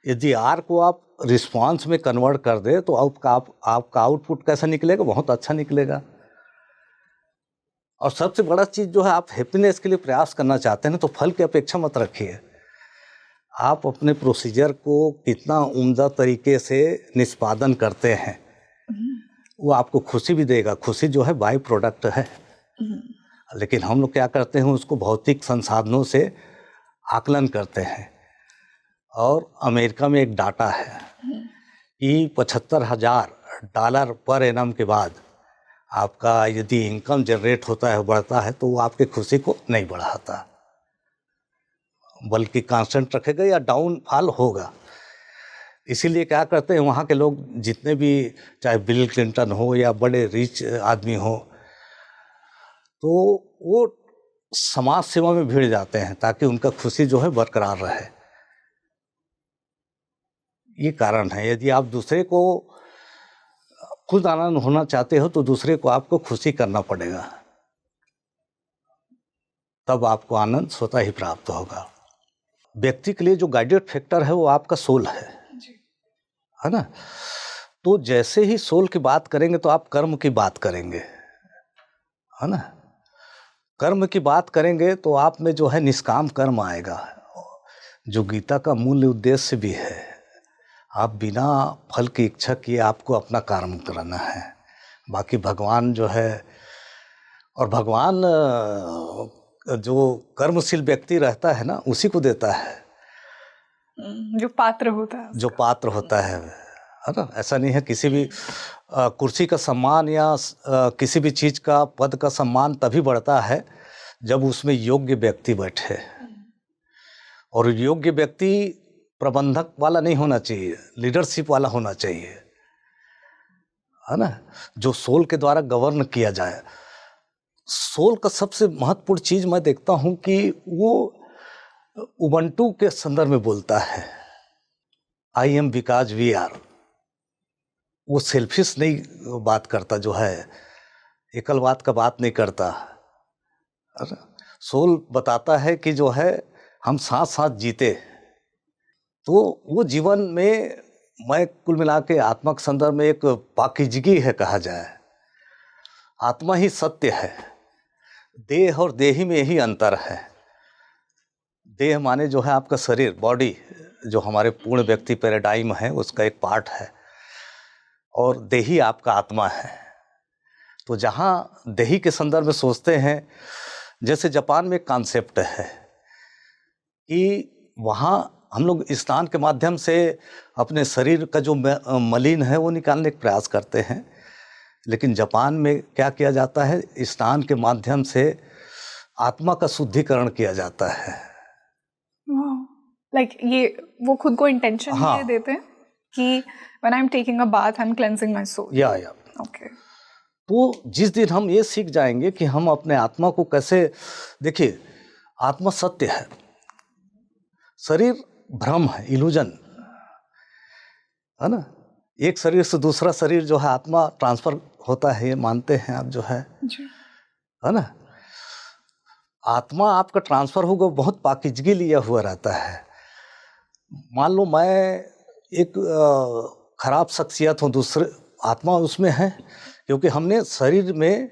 यदि R को आप रिस्पांस में कन्वर्ट कर दे तो आपका आउटपुट कैसा निकलेगा? बहुत अच्छा निकलेगा। और सबसे बड़ा चीज़ जो है, आप हैप्पीनेस के लिए प्रयास करना चाहते हैं ना, तो फल की अपेक्षा मत रखिए। आप अपने प्रोसीजर को कितना उम्दा तरीके से निष्पादन करते हैं वो आपको खुशी भी देगा। खुशी जो है बाई प्रोडक्ट है, लेकिन हम लोग क्या करते हैं, उसको भौतिक संसाधनों से आकलन करते हैं। और अमेरिका में एक डाटा है कि $75,000 पर एनम के बाद आपका यदि इनकम जनरेट होता है, बढ़ता है, तो वो आपकी खुशी को नहीं बढ़ाता, बल्कि कांस्टेंट रखेगा या डाउनफॉल होगा। इसीलिए क्या करते हैं वहाँ के लोग, जितने भी, चाहे बिल क्लिंटन हो या बड़े रिच आदमी हो, तो वो समाज सेवा में भिड़ जाते हैं ताकि उनका खुशी जो है बरकरार रहे। ये कारण है। यदि आप दूसरे को खुद आनंद होना चाहते हो तो दूसरे को आपको खुशी करना पड़ेगा, तब आपको आनंद स्वतः ही प्राप्त होगा। व्यक्ति के लिए जो गाइडेड फैक्टर है वो आपका सोल है ना। तो जैसे ही सोल की बात करेंगे तो आप कर्म की बात करेंगे, है ना। कर्म की बात करेंगे तो आप में जो है निष्काम कर्म आएगा, जो गीता का मूल उद्देश्य भी है। आप बिना फल की इच्छा किए आपको अपना कर्म करना है। बाकी भगवान जो है, और भगवान जो कर्मशील व्यक्ति रहता है ना, उसी को देता है जो पात्र होता है, जो पात्र होता है ना। ऐसा नहीं है किसी भी कुर्सी का सम्मान या किसी भी चीज़ का, पद का सम्मान तभी बढ़ता है जब उसमें योग्य व्यक्ति बैठे। और योग्य व्यक्ति प्रबंधक वाला नहीं होना चाहिए, लीडरशिप वाला होना चाहिए, है ना, जो सोल के द्वारा गवर्न किया जाए। सोल का सबसे महत्वपूर्ण चीज़ मैं देखता हूँ कि वो उबंटू के संदर्भ में बोलता है, I am because we are. वो सेल्फिश नहीं बात करता, जो है एकलवाद का बात नहीं करता। सोल बताता है कि जो है हम साथ साथ जीते। तो वो जीवन में, मैं कुल मिला के आत्मा के संदर्भ में एक पाकीज़गी है कहा जाए। आत्मा ही सत्य है, देह और देही में यही अंतर है। देह माने जो है आपका शरीर, बॉडी, जो हमारे पूर्ण व्यक्ति पैराडाइम है उसका एक पार्ट है, और देही आपका आत्मा है। तो जहाँ देही के संदर्भ में सोचते हैं, जैसे जापान में एक कॉन्सेप्ट है कि वहाँ हम लोग स्नान के माध्यम से अपने शरीर का जो मलिन है वो निकालने का प्रयास करते हैं, लेकिन जापान में क्या किया जाता है, स्नान के माध्यम से आत्मा का शुद्धिकरण किया जाता है। लाइक ये वो खुद को इंटेंशन ये देते हैं कि when I'm taking a bath, I'm cleansing my soul. या Okay. तो जिस दिन हम ये सीख जाएंगे कि हम अपने आत्मा को कैसे, देखिए आत्मा सत्य है, शरीर भ्रम है, इल्यूजन है ना। एक शरीर से दूसरा शरीर जो है आत्मा ट्रांसफर होता है, ये मानते हैं आप, जो है ना। आत्मा आपका ट्रांसफर होगा, बहुत पाकीज़गी लिया हुआ रहता है। मान लो मैं एक खराब शख्सियत हूँ, दूसरे आत्मा उसमें है, क्योंकि हमने शरीर में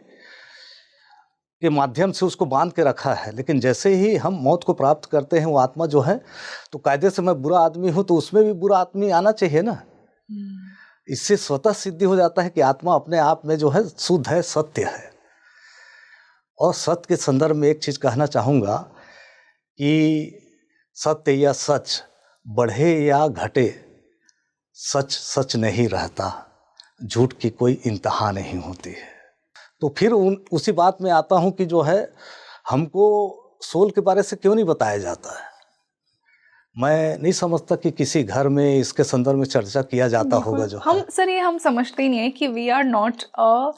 के माध्यम से उसको बांध के रखा है। लेकिन जैसे ही हम मौत को प्राप्त करते हैं, वो आत्मा जो है, तो कायदे से मैं बुरा आदमी हूँ तो उसमें भी बुरा आदमी आना चाहिए ना। इससे स्वतः सिद्धि हो जाता है कि आत्मा अपने आप में जो है शुद्ध है, सत्य है। और सत्य के संदर्भ में एक चीज़ कहना चाहूँगा कि सत्य या सच बढ़े या घटे, सच सच नहीं रहता, झूठ की कोई इंतहा नहीं होती है। तो फिर उसी बात में आता हूँ कि जो है हमको सोल के बारे से क्यों नहीं बताया जाता है। मैं नहीं समझता कि किसी घर में इसके संदर्भ में चर्चा किया जाता होगा। जो हम सर ये हम समझते ही नहीं है कि we are not a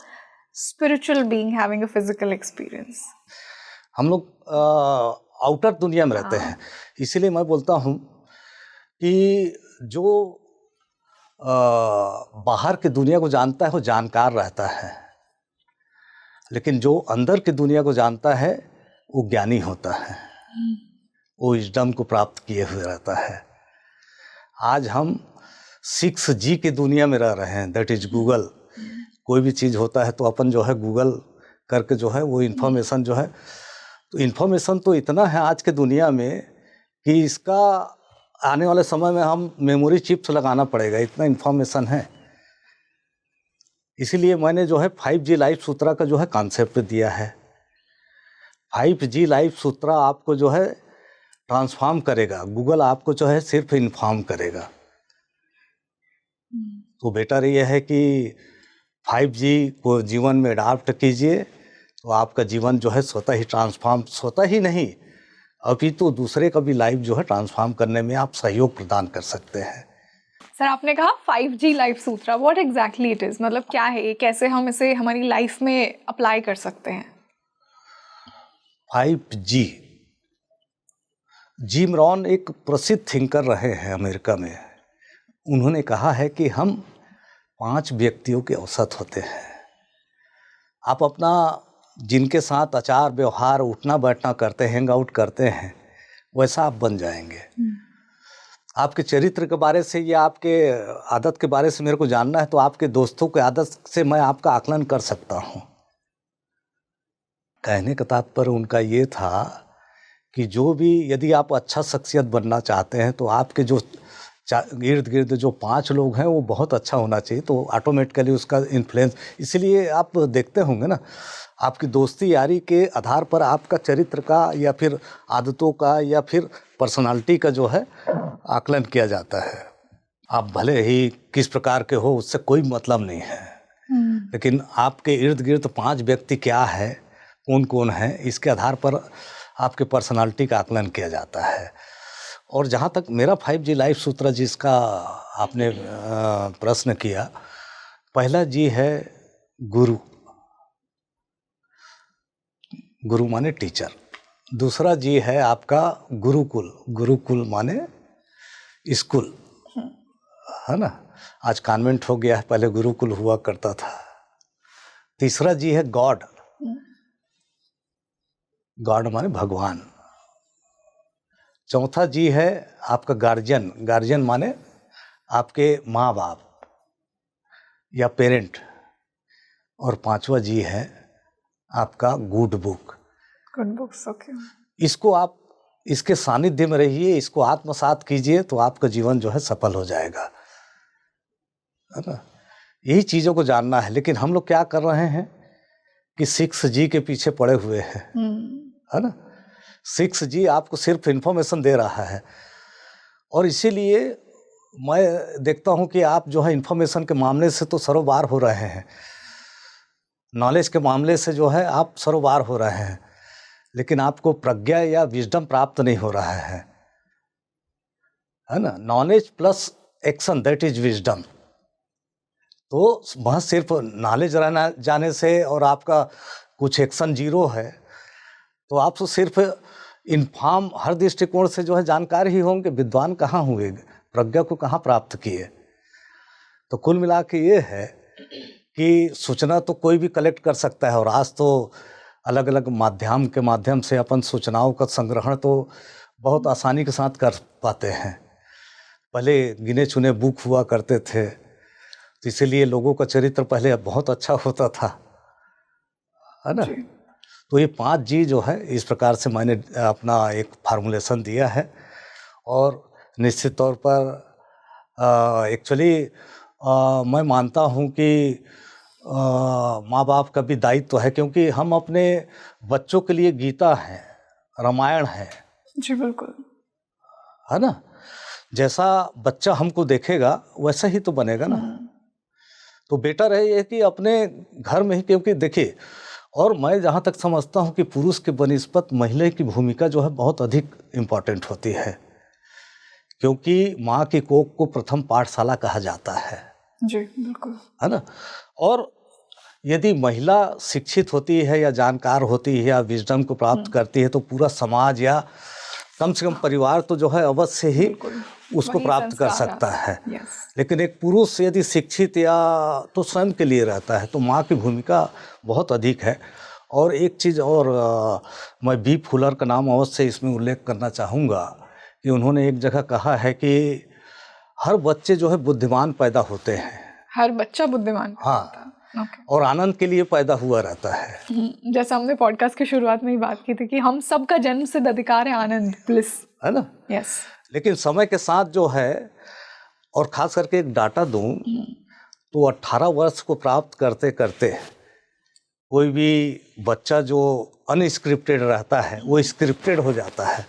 spiritual being having a physical experience. हम लोग आउटर दुनिया में रहते हैं। इसीलिए मैं बोलता हूँ कि जो बाहर की दुनिया को जानता है वो जानकार रहता है, लेकिन जो अंदर की दुनिया को जानता है वो ज्ञानी होता है, वो विजडम को प्राप्त किए हुए रहता है। आज हम 6G की दुनिया में रह रहे हैं, दैट इज गूगल। कोई भी चीज़ होता है तो अपन जो है गूगल करके जो है वो इन्फॉर्मेशन जो है, तो इन्फॉर्मेशन तो इतना है आज के दुनिया में कि इसका आने वाले समय में हम मेमोरी चिप्स लगाना पड़ेगा, इतना इन्फॉर्मेशन है। इसीलिए मैंने जो है 5G लाइफ सूत्रा का जो है कॉन्सेप्ट दिया है। 5G लाइफ सूत्रा आपको जो है ट्रांसफॉर्म करेगा, गूगल आपको जो है सिर्फ इन्फॉर्म करेगा। तो बेटर ये है कि 5G को जीवन में अडॉप्ट कीजिए, तो आपका जीवन जो है स्वतः ही ट्रांसफॉर्म, स्वतः ही नहीं अभी तो दूसरे का भी लाइफ जो है ट्रांसफॉर्म करने में आप सहयोग प्रदान कर सकते हैं। सर आपने कहा 5G life Sutra, what exactly it is, मतलब क्या है ये, कैसे हम इसे हमारी लाइफ में अप्लाई कर सकते हैं? 5G, जिम रॉन एक प्रसिद्ध थिंकर रहे हैं अमेरिका में। उन्होंने कहा है कि हम 5 व्यक्तियों के औसत होते हैं। आप अपना जिनके साथ आचार व्यवहार, उठना बैठना करते हैं, हैंग आउट करते हैं, वैसा आप बन जाएंगे। आपके चरित्र के बारे से या आपके आदत के बारे से मेरे को जानना है, तो आपके दोस्तों के आदत से मैं आपका आकलन कर सकता हूँ। कहने का तात्पर्य उनका ये था कि जो भी, यदि आप अच्छा शख्सियत बनना चाहते हैं तो आपके जो इर्द गिर्द जो 5 लोग हैं वो बहुत अच्छा होना चाहिए, तो ऑटोमेटिकली उसका इन्फ्लुएंस। इसलिए आप देखते होंगे ना, आपकी दोस्ती यारी के आधार पर आपका चरित्र का या फिर आदतों का या फिर पर्सनालिटी का जो है आकलन किया जाता है। आप भले ही किस प्रकार के हो उससे कोई मतलब नहीं है, लेकिन आपके इर्द गिर्द 5 व्यक्ति क्या है, कौन कौन है, इसके आधार पर आपके पर्सनालिटी का आकलन किया जाता है। और जहाँ तक मेरा 5G लाइफ सूत्र जिसका आपने प्रश्न किया, पहला जी है गुरु, गुरु माने टीचर। दूसरा जी है आपका गुरुकुल, गुरुकुल माने स्कूल, है ना। आज कॉन्वेंट हो गया है, पहले गुरुकुल हुआ करता था। तीसरा जी है गॉड, गॉड माने भगवान। चौथा जी है आपका गार्जियन, गार्जियन माने आपके माँ बाप या पेरेंट। और 5वां जी है आपका good book, good books, okay. इसको आप, इसके सानिध्य में रहिए, इसको आत्मसात कीजिए, तो आपका जीवन जो है सफल हो जाएगा, है ना। यही चीज़ों को जानना है। लेकिन हम लोग क्या कर रहे हैं कि 6G के पीछे पड़े हुए हैं, है ना। 6G आपको सिर्फ इन्फॉर्मेशन दे रहा है, और इसीलिए मैं देखता हूँ कि आप जो है इन्फॉर्मेशन के मामले से तो सरोबार हो रहे हैं, नॉलेज के मामले से जो है आप सरोबार हो रहे हैं, लेकिन आपको प्रज्ञा या विजडम प्राप्त नहीं हो रहा है ना। Knowledge plus action, that is wisdom. तो वहाँ सिर्फ नॉलेज रहना जाने से और आपका कुछ एक्शन जीरो है, तो आप तो सिर्फ इन्फॉर्म हर दृष्टिकोण से जो है जानकार ही होंगे, विद्वान कहाँ हुए, प्रज्ञा को कहाँ प्राप्त किए। तो कुल मिला के ये है कि सूचना तो कोई भी कलेक्ट कर सकता है, और आज तो अलग अलग माध्यम के माध्यम से अपन सूचनाओं का संग्रहण तो बहुत आसानी के साथ कर पाते हैं। पहले गिने चुने बुक हुआ करते थे, तो इसीलिए लोगों का चरित्र पहले बहुत अच्छा होता था, है ना। तो ये 5G जो है, इस प्रकार से मैंने अपना एक फार्मूलेशन दिया है। और निश्चित तौर पर एक्चुअली मैं मानता हूँ कि माँ बाप का भी दायित्व है, क्योंकि हम अपने बच्चों के लिए गीता है, रामायण है। जी बिल्कुल, है ना। जैसा बच्चा हमको देखेगा वैसा ही तो बनेगा ना। तो बेटर है ये कि अपने घर में ही, क्योंकि देखिए, और मैं जहाँ तक समझता हूँ कि पुरुष के बनिस्पत महिला की भूमिका जो है बहुत अधिक इम्पॉर्टेंट होती है, क्योंकि माँ की कोख को प्रथम पाठशाला कहा जाता है। जी बिल्कुल, है ना। और यदि महिला शिक्षित होती है या जानकार होती है या विजडम को प्राप्त करती है तो पूरा समाज या कम से कम परिवार तो जो है अवश्य ही उसको वही प्राप्त कर संस्कार सकता आता है। यस लेकिन एक पुरुष यदि शिक्षित या तो स्वयं के लिए रहता है तो माँ की भूमिका बहुत अधिक है। और एक चीज़ और मैं बी फुलर का नाम अवश्य इसमें उल्लेख करना चाहूँगा कि उन्होंने एक जगह कहा है कि हर बच्चे जो है बुद्धिमान पैदा होते हैं। हर बच्चा बुद्धिमान पैदा हाँ। होता है ओके और आनंद के लिए पैदा हुआ रहता है। जैसा हमने पॉडकास्ट की शुरुआत में ही बात की थी कि हम सबका जन्म सिद्ध अधिकार है आनंद ब्लिस है ना। यस लेकिन समय के साथ जो है और खास करके एक डाटा दूं तो 18 वर्ष को प्राप्त करते करते कोई भी बच्चा जो अनस्क्रिप्टेड रहता है वो स्क्रिप्टेड हो जाता है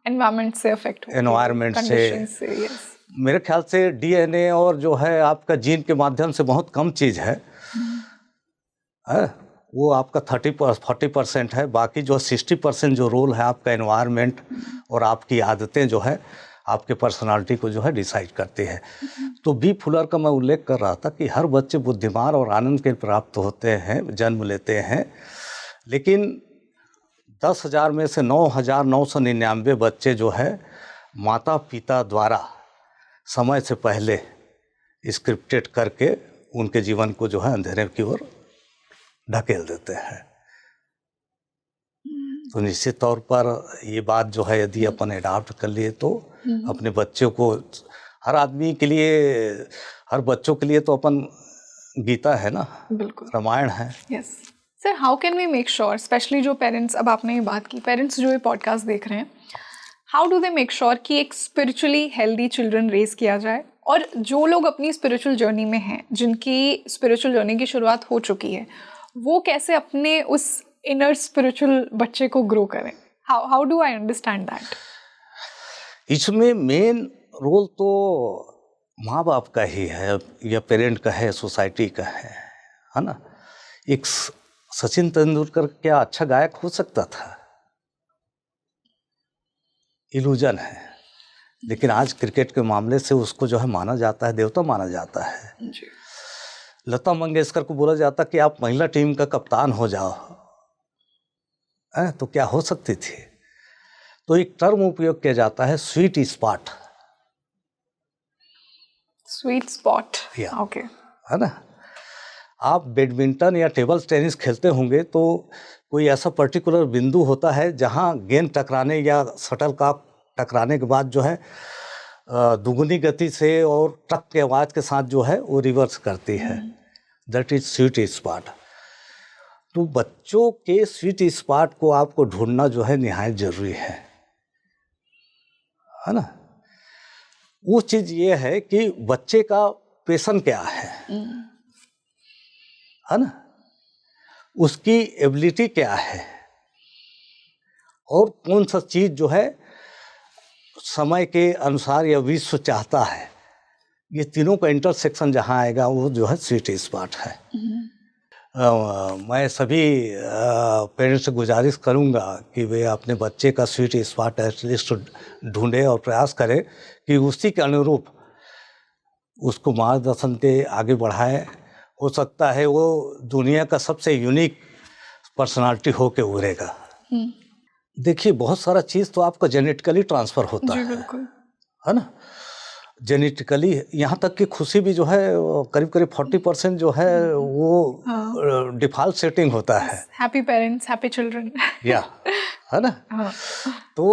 एनवायरनमेंट से अफेक्ट होती है एनवायरनमेंट से। कंडीशन से यस मेरे ख्याल से डीएनए और जो है आपका जीन के माध्यम से बहुत कम चीज़ है, वो आपका 40% है। बाकी जो 60% जो रोल है आपका एनवायरनमेंट और आपकी आदतें जो है आपके पर्सनालिटी को जो है डिसाइड करती है। तो बी फुलर का मैं उल्लेख कर रहा था कि हर बच्चे बुद्धिमान और आनंद के प्राप्त होते हैं, जन्म लेते हैं, लेकिन 10,000 में से 9,999 बच्चे जो है माता पिता द्वारा समय से पहले स्क्रिप्टेड करके उनके जीवन को जो है अंधेरे की ओर ढकेल देते हैं। तो निश्चित तौर पर ये बात जो है यदि अपन एडाप्ट कर लिए तो अपने बच्चों को, हर आदमी के लिए, हर बच्चों के लिए तो अपन गीता है ना, बिल्कुल रामायण है। Yes sir how can we make sure specially जो पेरेंट्स, अब आपने ये बात की, पेरेंट्स जो ये पॉडकास्ट देख रहे हैं, how do they make sure कि एक स्पिरिचुअली हेल्दी चिल्ड्रन रेज किया जाए, और जो लोग अपनी स्पिरिचुअल जर्नी में हैं, जिनकी स्पिरिचुअल जर्नी की शुरुआत हो चुकी है, वो कैसे अपने उस इनर स्पिरिचुअल बच्चे को ग्रो करें? How do I understand that? इसमें मेन रोल तो माँ बाप का ही है या पेरेंट का है, सोसाइटी का है ना। एक सचिन तेंदुलकर क्या अच्छा गायक हो सकता था? इल्यूजन है। लेकिन आज क्रिकेट के मामले से उसको जो है माना जाता है, देवता माना जाता है जी। लता मंगेशकर को बोला जाता कि आप महिला टीम का कप्तान हो जाओ, तो क्या हो सकती थी। तो एक टर्म उपयोग किया जाता है sweet spot. Sweet spot okay है ना। आप बैडमिंटन या टेबल टेनिस खेलते होंगे तो कोई ऐसा पर्टिकुलर बिंदु होता है जहां गेंद टकराने या शटलकॉक टकराने के बाद जो है दुगुनी गति से और टक के आवाज़ के साथ जो है वो रिवर्स करती है। That is sweet spot. तो बच्चों के स्वीट स्पॉट को आपको ढूंढना जो है निहायत जरूरी है ना। वो चीज़ ये है कि बच्चे का पैशन क्या है ना, उसकी एबिलिटी क्या है, और कौन सा चीज़ जो है समय के अनुसार या विश्व चाहता है, ये तीनों का इंटरसेक्शन जहाँ आएगा वो जो है स्वीट स्पॉट है। मैं सभी पेरेंट्स से गुजारिश करूँगा कि वे अपने बच्चे का स्वीट स्पॉट एटलीस्ट ढूंढे और प्रयास करें कि उसी के अनुरूप उसको मार्गदर्शन के आगे बढ़ाएं। हो सकता है वो दुनिया का सबसे यूनिक पर्सनालिटी हो के उभरेगा। देखिए बहुत सारा चीज़ तो आपका जेनेटिकली ट्रांसफ़र होता है ना। जेनेटिकली यहाँ तक कि खुशी भी जो है करीब करीब 40% जो है वो डिफ़ॉल्ट सेटिंग होता है। हैप्पी पेरेंट्स हैप्पी चिल्ड्रन या है ना। तो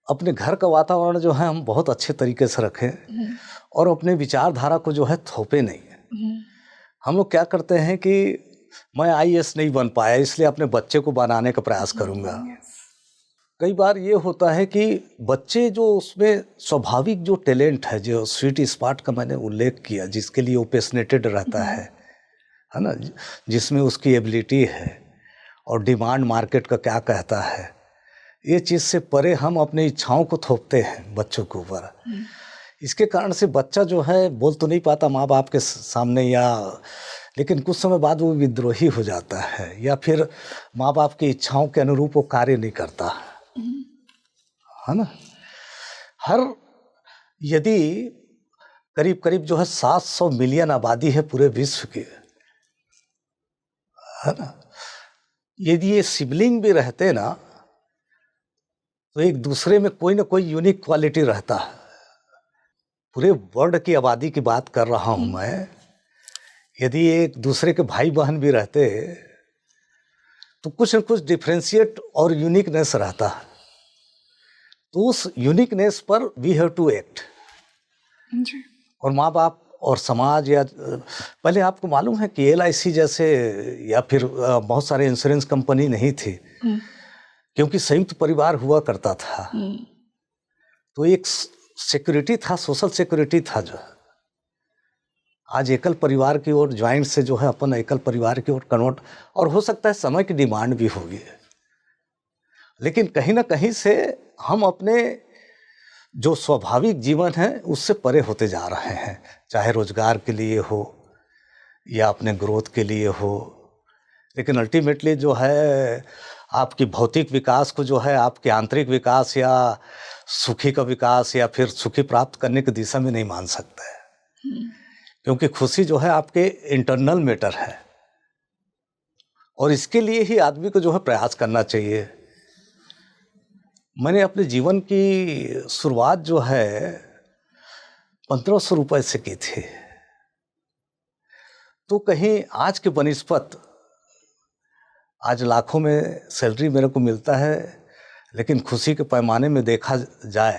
अपने घर का वातावरण जो है हम बहुत अच्छे तरीके से रखें और अपने विचारधारा को जो है थोपे नहीं। हम लोग क्या करते हैं कि मैं आईएएस नहीं बन पाया इसलिए अपने बच्चे को बनाने का प्रयास करूँगा। कई बार ये होता है कि बच्चे जो उसमें स्वाभाविक जो टैलेंट है, जो स्वीट स्पॉट का मैंने उल्लेख किया, जिसके लिए वो पैशनेटेड रहता है ना, जिसमें उसकी एबिलिटी है और डिमांड मार्केट का क्या कहता है, ये चीज़ से परे हम अपनी इच्छाओं को थोपते हैं बच्चों के ऊपर। इसके कारण से बच्चा जो है बोल तो नहीं पाता माँ बाप के सामने, या लेकिन कुछ समय बाद वो विद्रोही हो जाता है या फिर माँ बाप की इच्छाओं के अनुरूप वो कार्य नहीं करता है ना। यदि करीब करीब जो है 700 मिलियन आबादी है पूरे विश्व की, है ना। यदि ये सिबलिंग भी रहते ना तो एक दूसरे में कोई ना कोई यूनिक क्वालिटी रहता है। पूरे वर्ल्ड की आबादी की बात कर रहा हूं मैं। यदि एक दूसरे के भाई बहन भी रहते तो कुछ न कुछ डिफरेंशिएट और यूनिकनेस रहता है। तो उस यूनिकनेस पर वी हैव टू एक्ट। जी। और माँ बाप और समाज या पहले आपको मालूम है कि LIC जैसे या फिर बहुत सारे इंश्योरेंस कंपनी नहीं थी, क्योंकि संयुक्त परिवार हुआ करता था। तो एक सिक्योरिटी था, सोशल सिक्योरिटी था। जो आज एकल परिवार की ओर, ज्वाइंट से जो है अपन एकल परिवार की ओर कन्वर्ट, और हो सकता है समय की डिमांड भी होगी, लेकिन कहीं ना कहीं से हम अपने जो स्वाभाविक जीवन है उससे परे होते जा रहे हैं, चाहे रोजगार के लिए हो या अपने ग्रोथ के लिए हो। लेकिन अल्टीमेटली जो है आपकी भौतिक विकास को जो है आपके आंतरिक विकास या सुखी का विकास या फिर सुखी प्राप्त करने की दिशा में नहीं मान सकते, क्योंकि खुशी जो है आपके इंटरनल मैटर है, और इसके लिए ही आदमी को जो है प्रयास करना चाहिए। मैंने अपने जीवन की शुरुआत जो है 1500 रुपए से की थी। तो कहीं आज के बनिस्पत आज लाखों में सैलरी मेरे को मिलता है, लेकिन खुशी के पैमाने में देखा जाए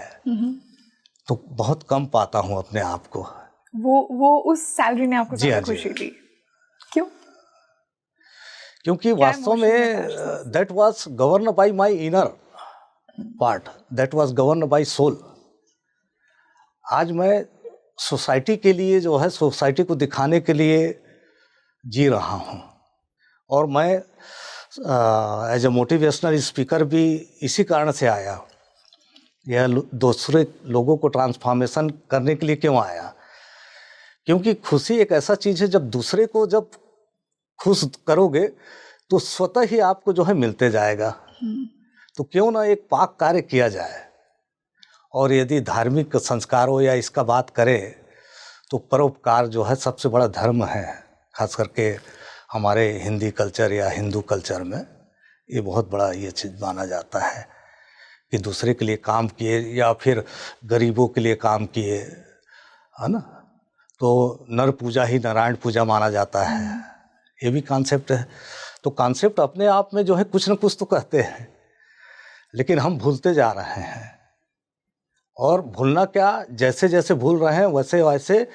तो बहुत कम पाता हूं अपने आप को। वो उस सैलरी ने आपको जी ज्यादा हाँ, जी। खुशी दी? क्यों? क्योंकि वास्तव में that was govern by my inner part, that was govern by soul. आज मैं सोसाइटी के लिए जो है, सोसाइटी को दिखाने के लिए जी रहा हूँ, और मैं एज ए मोटिवेशनल स्पीकर भी इसी कारण से आया। यह दूसरे लोगों को ट्रांसफॉर्मेशन करने के लिए क्यों आया? क्योंकि खुशी एक ऐसा चीज़ है, जब दूसरे को जब खुश करोगे तो स्वतः ही आपको जो है मिलते जाएगा। तो क्यों ना एक पाक कार्य किया जाए। और यदि धार्मिक संस्कारों या इसका बात करें तो परोपकार जो है सबसे बड़ा धर्म है, खास करके हमारे हिंदी कल्चर या हिंदू कल्चर में ये बहुत बड़ा ये चीज़ माना जाता है कि दूसरे के लिए काम किए या फिर गरीबों के लिए काम किए, है ना। तो नर पूजा ही नारायण पूजा माना जाता है, ये भी कॉन्सेप्ट है। तो कॉन्सेप्ट अपने आप में जो है कुछ न कुछ तो कहते हैं, लेकिन हम भूलते जा रहे हैं। और भूलना क्या, जैसे जैसे भूल रहे हैं वैसे वैसे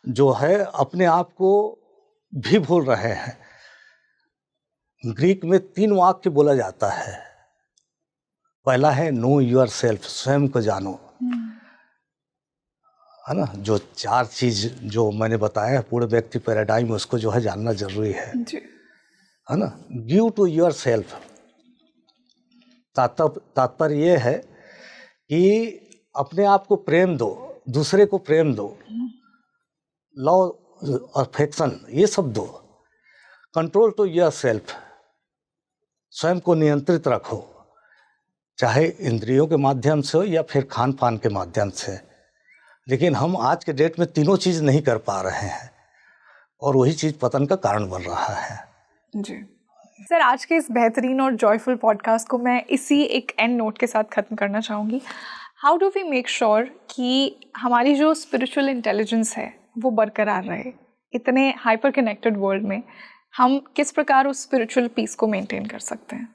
जो है अपने आप को भी भूल रहे हैं। ग्रीक में 3 वाक्य बोला जाता है। पहला है नो योर सेल्फ, स्वयं को जानो, है ना। जो 4 चीज जो मैंने बताया पूर्ण व्यक्ति पैराडाइम, उसको जो है जानना जरूरी है है ना। गिव टू योर सेल्फ, तात्पर्य ये है कि अपने आप को प्रेम दो, दूसरे को प्रेम दो, लव अफेक्शन ये सब दो। कंट्रोल टू योर सेल्फ, स्वयं को नियंत्रित रखो, चाहे इंद्रियों के माध्यम से हो या फिर खान पान के माध्यम से। लेकिन हम आज के डेट में तीनों चीज नहीं कर पा रहे हैं, और वही चीज पतन का कारण बन रहा है। जी सर, आज के इस बेहतरीन और जॉयफुल पॉडकास्ट को मैं इसी एक एंड नोट के साथ ख़त्म करना चाहूँगी। How do we make sure कि हमारी जो स्पिरिचुअल इंटेलिजेंस है वो बरकरार रहे? इतने हाइपर कनेक्टेड वर्ल्ड में हम किस प्रकार उस स्पिरिचुअल पीस को मेंटेन कर सकते हैं,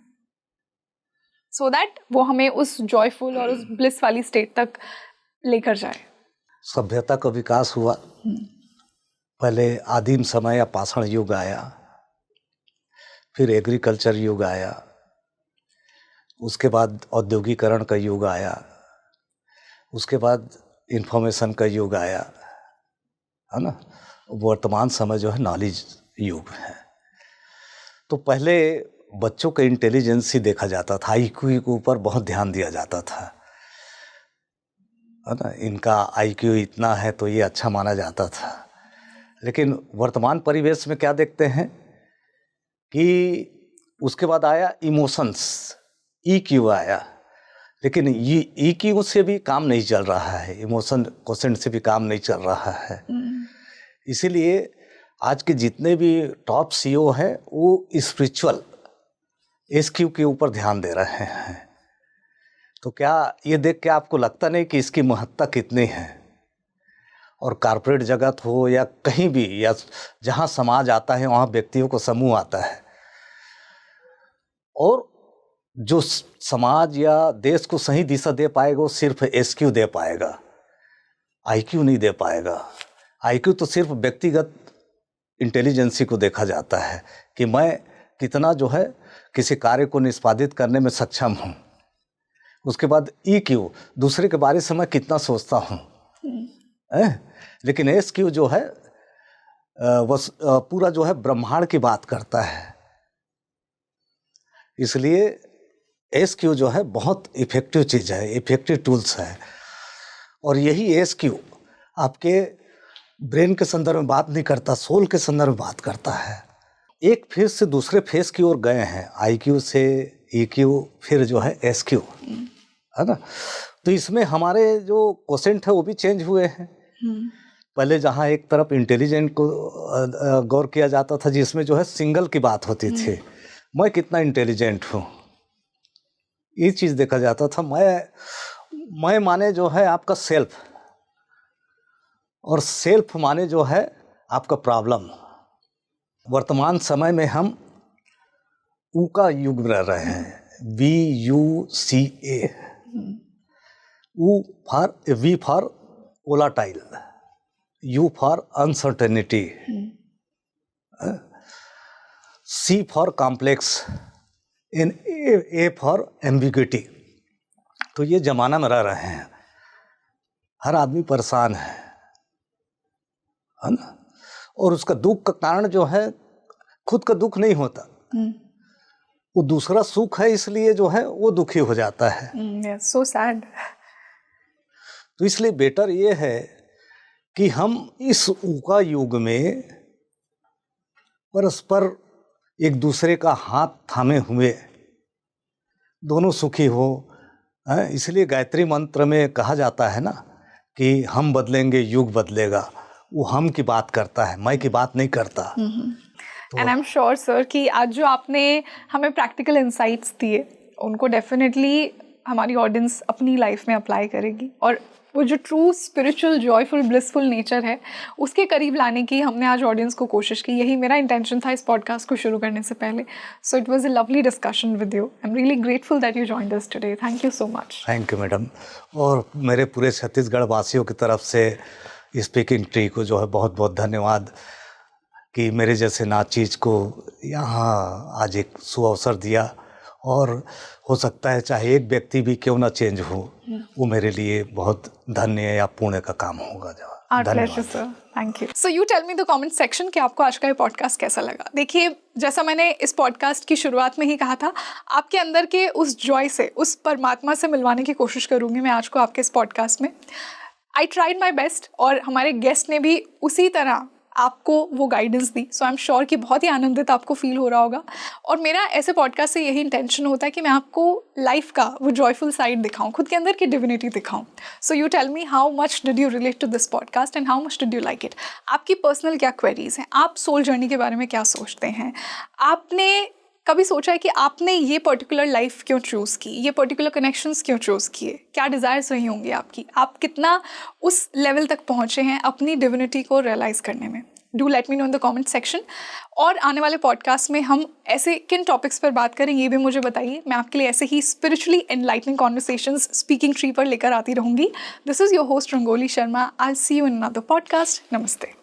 सो दैट वो हमें उस जॉयफुल और उस ब्लिस वाली स्टेट तक लेकर जाए? सभ्यता का विकास हुआ, पहले आदिम समय या पाषाण युग आया, फिर एग्रीकल्चर युग आया, उसके बाद औद्योगिकरण का युग आया, उसके बाद इंफॉर्मेशन का युग आया, है ना। वर्तमान समय जो है नॉलेज युग है। तो पहले बच्चों का इंटेलिजेंस ही देखा जाता था, IQ के ऊपर बहुत ध्यान दिया जाता था, है ना। इनका IQ इतना है तो ये अच्छा माना जाता था। लेकिन वर्तमान परिवेश में क्या देखते हैं कि उसके बाद आया इमोशंस, EQ आया, लेकिन ये EQ से भी काम नहीं चल रहा है, इमोशन क्वोशेंट से भी काम नहीं चल रहा है। इसीलिए आज के जितने भी टॉप सीईओ हैं वो स्पिरिचुअल एसक्यू के ऊपर ध्यान दे रहे हैं। तो क्या ये देख के आपको लगता नहीं कि इसकी महत्ता कितनी है? और कॉर्पोरेट जगत हो या कहीं भी, या जहाँ समाज आता है वहाँ व्यक्तियों को समूह आता है, और जो समाज या देश को सही दिशा दे पाएगा वो सिर्फ एसक्यू दे पाएगा, आईक्यू नहीं दे पाएगा। आईक्यू तो सिर्फ व्यक्तिगत इंटेलिजेंसी को देखा जाता है कि मैं कितना जो है किसी कार्य को निष्पादित करने में सक्षम हूँ। उसके बाद ईक्यू, दूसरे के बारे में मैं कितना सोचता हूँ। लेकिन एसक्यू जो है पूरा जो है ब्रह्मांड की बात करता है। इसलिए एसक्यू जो है बहुत इफेक्टिव चीज़ है, इफेक्टिव टूल्स है। और यही एसक्यू आपके ब्रेन के संदर्भ में बात नहीं करता, सोल के संदर्भ में बात करता है। एक फेज से दूसरे फेज की ओर गए हैं, आईक्यू से ईक्यू, फिर जो है एसक्यू, है ना। तो इसमें हमारे जो क्वोशेंट है वो भी चेंज हुए हैं। पहले जहाँ एक तरफ इंटेलिजेंट को गौर किया जाता था, जिसमें जो है सिंगल की बात होती थी, मैं कितना इंटेलिजेंट हूँ, ये चीज़ देखा जाता था। मैं माने जो है आपका सेल्फ, और सेल्फ माने जो है आपका प्रॉब्लम। वर्तमान समय में हम ऊ का युग में रह रहे हैं, VUCA, V for volatile, U for uncertainty, C for complex, A for ambiguity. तो ये जमाना में रह रहे हैं, हर आदमी परेशान है ना। और उसका दुख का कारण जो है खुद का दुख नहीं होता, वो दूसरा सुख है, इसलिए जो है वो दुखी हो जाता है। So sad. तो इसलिए बेटर ये है कि हम इस ऊका युग में परस्पर एक दूसरे का हाथ थामे हुए दोनों सुखी हो। इसलिए गायत्री मंत्र में कहा जाता है ना कि हम बदलेंगे युग बदलेगा। वो हम की बात करता है, मैं की बात नहीं करता। And I am sure sir कि आज जो आपने हमें प्रैक्टिकल इंसाइट्स दिए उनको डेफिनेटली हमारी ऑडियंस अपनी लाइफ में अप्लाई करेगी, और वो जो true spiritual joyful blissful nature है उसके करीब लाने की हमने आज ऑडियंस को कोशिश की। यही मेरा इंटेंशन था इस पॉडकास्ट को शुरू करने से पहले। So it was a lovely discussion with you. I am really grateful that you joined us today. Thank you so much. Thank you madam. और मेरे पूरे छत्तीसगढ़ वासियों की तरफ से स्पीकिंग ट्री को जो है बहुत बहुत धन्यवाद कि मेरे जैसे नाचीज को यहाँ आज एक सुअवसर दिया। और हो सकता है चाहे एक व्यक्ति भी क्यों ना चेंज हो, वो मेरे लिए बहुत धन्य या पुण्य का काम होगा। धन्यवाद sir, thank you. So you tell me the comment section कि आपको आज का ये पॉडकास्ट कैसा लगा। देखिए, जैसा मैंने इस पॉडकास्ट की शुरुआत में ही कहा था, आपके अंदर के उस जॉय से, उस परमात्मा से मिलवाने की कोशिश करूँगी मैं आज को आपके इस पॉडकास्ट में। आई ट्राइड माई बेस्ट, और हमारे गेस्ट ने भी उसी तरह आपको वो guidance the. So I am sure कि बहुत ही आनंदित आपको फील हो रहा होगा। और मेरा ऐसे पॉडकास्ट से यही इंटेंशन होता है कि मैं आपको लाइफ का वो जॉयफुल साइड दिखाऊं, खुद के अंदर की डिविनिटी दिखाऊं। So you tell me how much did you relate to this podcast and how much did you like it. आपकी पर्सनल क्या क्वेरीज हैं, आप सोल जर्नी के बारे में क्या सोचते हैं, आपने कभी सोचा है कि आपने ये पर्टिकुलर लाइफ क्यों चूज़ की, ये पर्टिकुलर कनेक्शंस क्यों चूज़ किए, क्या डिज़ायर्स रही होंगी आपकी, आप कितना उस लेवल तक पहुँचे हैं अपनी डिविनिटी को रियलाइज़ करने में। Do let me know in the comment section. और आने वाले पॉडकास्ट में हम ऐसे किन टॉपिक्स पर बात करेंगे ये भी मुझे बताइए। मैं आपके लिए ऐसे ही spiritually enlightening conversations speaking tree पर लेकर आती रहूँगी। This is your host Rangoli Sharma. I see you in another podcast. नमस्ते।